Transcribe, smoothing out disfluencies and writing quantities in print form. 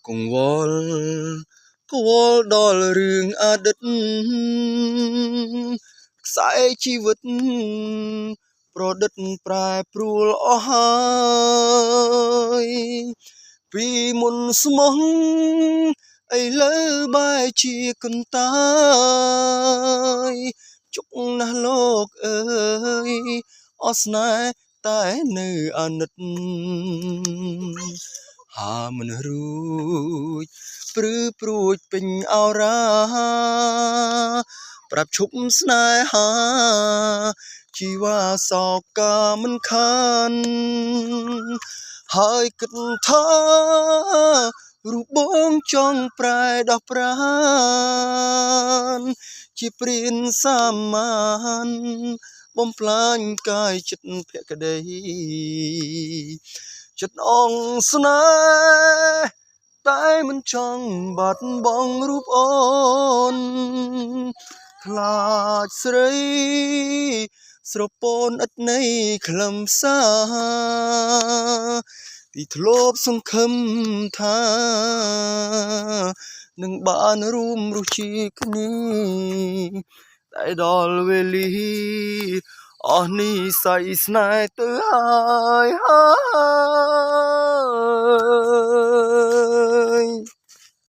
កង្វល់កវល់ដល់រឿងអតីតខ្សែជីវិតប្រឌិតប្រែប្រួលអស់ហើយពីមុនស្មោះឥឡូវបែរជាកន្តាយជុកណាស់លោកអើយអស់ស្នេហ៍តែនៅអាណិតហាមិនរួចព្រឺព្រួចពេញអរាប្រាប់ឈប់ស្នេហាជីវ៉ាសោកកាមិនខានហើយគិតថារូបបងចង់ប្រែដោះប្រានជាព្រានសាមញ្ញបំផ្លាញកាយចិត្តភក្តីចិត្តអងស្នេហ៍តែមិនចង់បាត់បង់រូបអូនខ្លាចស្រីស្រពោនឥតន័យខ្លឹមសារទីធ្លាប់សង្ឃឹមថានឹងបានរួមរស់ជាគ្នាតែដល់វេលាអស់នេះស័យស្នេហ៍ទៅហើយ